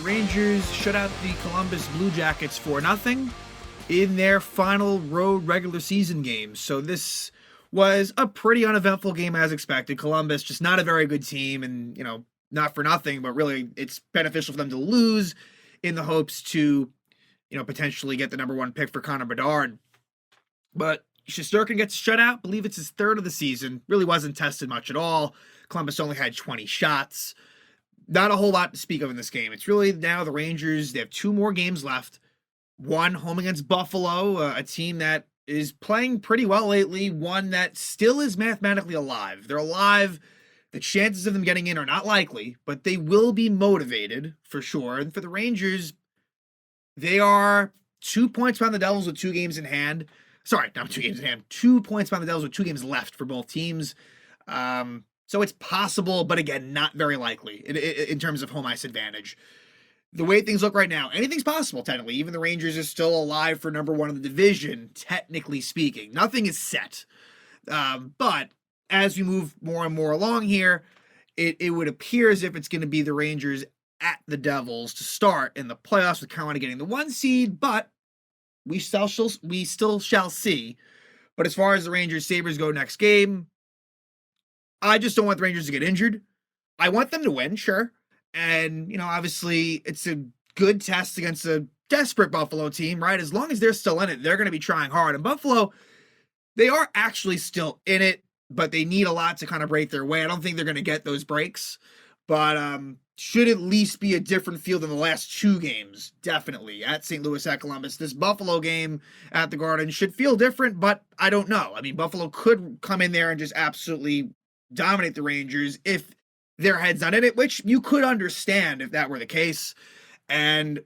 Rangers shut out the Columbus Blue Jackets 4-0 in their final road regular season game. So this was a pretty uneventful game as expected. Columbus just not a very good team, and not for nothing, but really it's beneficial for them to lose in the hopes to potentially get the number one pick for Connor Bedard. But Shesterkin gets shut out. I believe it's his third of the season. Really wasn't tested much at all. Columbus only had 20 shots. Not a whole lot to speak of in this game. It's really now the Rangers. They have two more games left. One home against Buffalo, a team that is playing pretty well lately. One that still is mathematically alive. They're alive. The chances of them getting in are not likely, but they will be motivated for sure. And for the Rangers, they are 2 points behind the Devils with 2 games in hand. Sorry, not 2 games in hand. 2 points behind the Devils with 2 games left for both teams. So it's possible, but again, not very likely in terms of home ice advantage. The way things look right now, anything's possible, technically. Even the Rangers are still alive for number one in the division, technically speaking. Nothing is set. But as we move more and more along here, it would appear as if it's going to be the Rangers at the Devils to start in the playoffs, with Carolina getting the 1 seed, but we still shall see. But as far as the Rangers-Sabres go next game, I just don't want the Rangers to get injured. I want them to win, sure. And, obviously it's a good test against a desperate Buffalo team, right? As long as they're still in it, they're going to be trying hard. And Buffalo, they are actually still in it, but they need a lot to kind of break their way. I don't think they're going to get those breaks, but should at least be a different feel than the last 2 games, definitely, at St. Louis, at Columbus. This Buffalo game at the Garden should feel different, but I don't know. I mean, Buffalo could come in there and just absolutely dominate the Rangers if their head's not in it, which you could understand if that were the case. And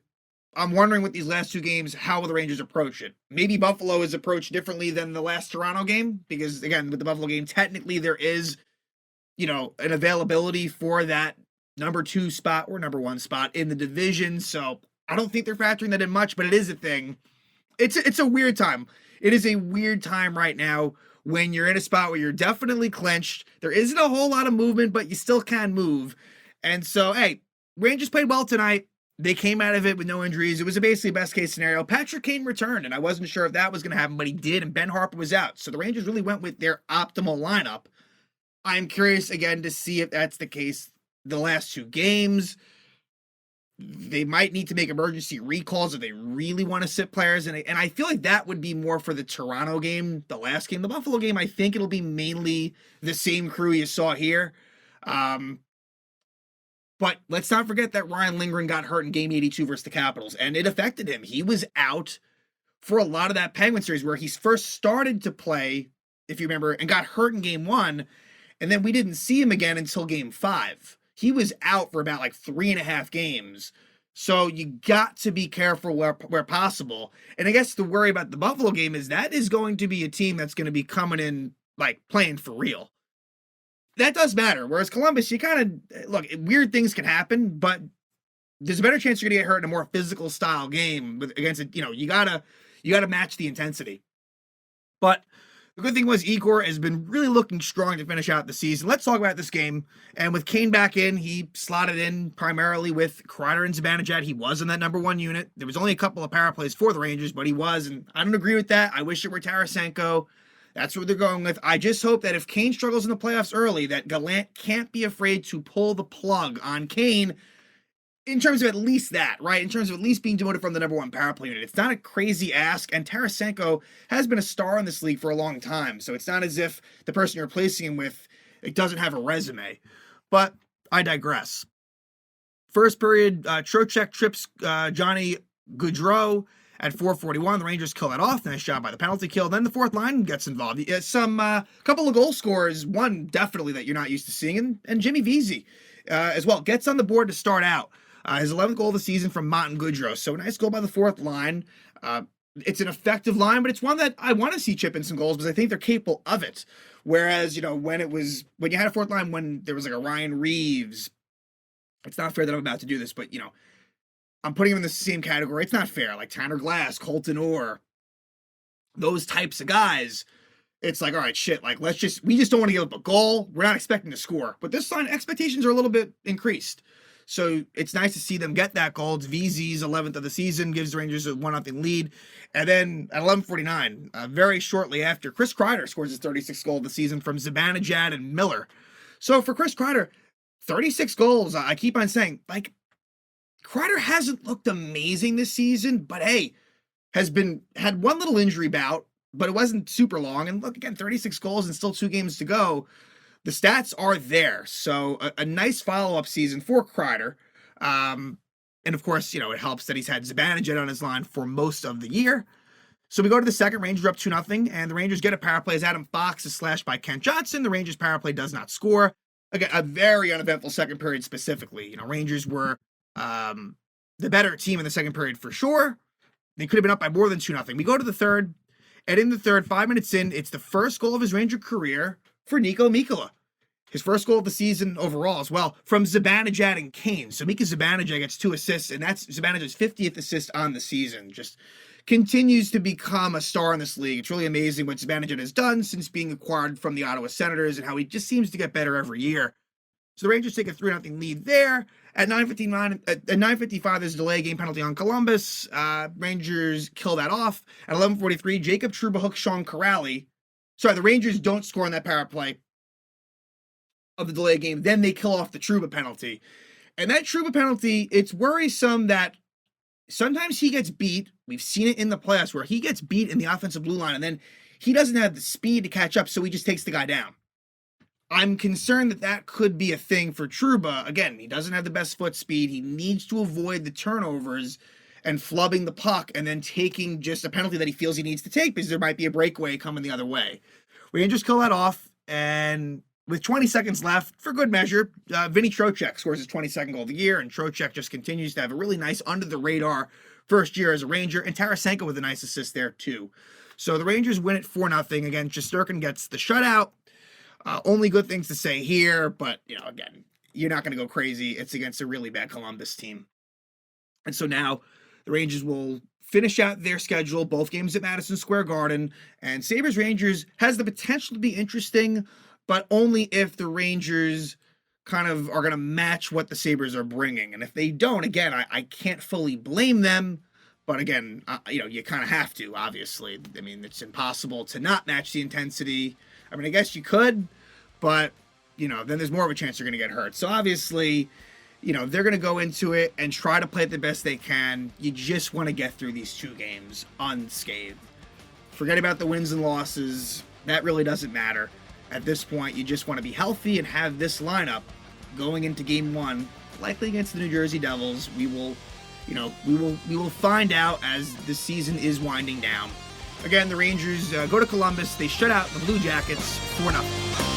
I'm wondering with these last 2 games, how will the Rangers approach it? Maybe Buffalo is approached differently than the last Toronto game, because again, with the Buffalo game, technically there is, an availability for that number 2 spot or number 1 spot in the division. So I don't think they're factoring that in much, but it is a thing. It's a weird time. It is a weird time right now when you're in a spot where you're definitely clinched. There isn't a whole lot of movement, but you still can move. And so, hey, Rangers played well tonight. They came out of it with no injuries. It was basically a best case scenario. Patrick Kane returned, and I wasn't sure if that was going to happen, but he did, and Ben Harpur was out. So the Rangers really went with their optimal lineup. I'm curious, again, to see if that's the case the last 2 games. They might need to make emergency recalls if they really want to sit players. And I feel like that would be more for the Toronto game, the last game. The Buffalo game, I think it'll be mainly the same crew you saw here. But let's not forget that Ryan Lindgren got hurt in game 82 versus the Capitals, and it affected him. He was out for a lot of that Penguin series where he first started to play, if you remember, and got hurt in game 1. And then we didn't see him again until game 5. He was out for about 3.5 games. So you got to be careful where possible. And I guess the worry about the Buffalo game is that is going to be a team that's going to be coming in, playing for real. That does matter. Whereas Columbus, you kind of, look, weird things can happen, but there's a better chance you're going to get hurt in a more physical style game against it. You gotta match the intensity. But the good thing was Igor has been really looking strong to finish out the season. Let's talk about this game. And with Kane back in, he slotted in primarily with Kreider and Zibanejad. He was in that number 1 unit. There was only a couple of power plays for the Rangers, but he was, and I don't agree with that. I wish it were Tarasenko. That's what they're going with. I just hope that if Kane struggles in the playoffs early, that Gallant can't be afraid to pull the plug on Kane, in terms of at least that, right? In terms of at least being demoted from the number 1 power play unit. It's not a crazy ask, and Tarasenko has been a star in this league for a long time, so it's not as if the person you're replacing him with, it doesn't have a resume. But I digress. First period, Trocheck trips Johnny Gaudreau at 4:41. The Rangers kill that off. Nice job by the penalty kill. Then the fourth line gets involved. Some couple of goal scorers, one definitely that you're not used to seeing, and Jimmy Vesey as well gets on the board to start out. His 11th goal of the season from Martin Gaudreau. So a nice goal by the fourth line. It's an effective line, but it's one that I want to see chip in some goals because I think they're capable of it. Whereas, when you had a fourth line, when there was a Ryan Reeves, it's not fair that I'm about to do this, but I'm putting him in the same category. It's not fair. Like Tanner Glass, Colton Orr, those types of guys. It's all right, shit. We just don't want to give up a goal. We're not expecting to score. But this line, expectations are a little bit increased. So it's nice to see them get that goal. It's VZ's 11th of the season, gives the Rangers a 1-0 lead. And then at 11:49, very shortly after, Chris Kreider scores his 36th goal of the season from Zibanejad and Miller. So for Chris Kreider, 36 goals, I keep on saying, like, Kreider hasn't looked amazing this season, but hey, had one little injury bout, but it wasn't super long. And look, again, 36 goals and still 2 games to go. The stats are there. So a nice follow-up season for Kreider. And of course, it helps that he's had Zibanejad on his line for most of the year. So we go to the second. Rangers are up 2-0, and the Rangers get a power play as Adam Fox is slashed by Kent Johnson. The Rangers power play does not score. Again, a very uneventful second period specifically. Rangers were the better team in the second period for sure. They could have been up by more than 2-0. We go to the third, and in the third, 5 minutes in, it's the first goal of his Ranger career for Niko Mikkola. His first goal of the season overall as well, from Zibanejad and Kane. So Mika Zibanejad gets 2 assists, and that's Zibanejad's 50th assist on the season. Just continues to become a star in this league. It's really amazing what Zibanejad has done since being acquired from the Ottawa Senators and how he just seems to get better every year. So the Rangers take a 3-0 lead there. At 9:55, there's a delay game penalty on Columbus. Rangers kill that off. At 11:43, Jacob Trouba hooks Sean Kuraly. Sorry, the Rangers don't score on that power play of the delay game. Then they kill off the Trouba penalty. And that Trouba penalty, it's worrisome that sometimes he gets beat. We've seen it in the playoffs where he gets beat in the offensive blue line, and then he doesn't have the speed to catch up, so he just takes the guy down. I'm concerned that could be a thing for Trouba. Again, he doesn't have the best foot speed. He needs to avoid the turnovers and flubbing the puck and then taking just a penalty that he feels he needs to take because there might be a breakaway coming the other way. Rangers kill that off, and with 20 seconds left, for good measure, Vinny Trocheck scores his 22nd goal of the year, and Trocheck just continues to have a really nice under-the-radar first year as a Ranger, and Tarasenko with a nice assist there too. So the Rangers win it 4-0. Again, Shesterkin gets the shutout. Only good things to say here, but, again, you're not going to go crazy. It's against a really bad Columbus team. And so now the Rangers will finish out their schedule, both games at Madison Square Garden, and Sabres-Rangers has the potential to be interesting, but only if the Rangers kind of are going to match what the Sabres are bringing. And if they don't, again, I can't fully blame them, but again, you kind of have to, obviously. I mean, it's impossible to not match the intensity. I mean, I guess you could, but, then there's more of a chance you're going to get hurt. So obviously, they're going to go into it and try to play it the best they can. You just want to get through these 2 games unscathed. Forget about the wins and losses. That really doesn't matter. At this point, you just want to be healthy and have this lineup going into game 1, likely against the New Jersey Devils. We will find out as the season is winding down. Again, the Rangers go to Columbus. They shut out the Blue Jackets 4-0.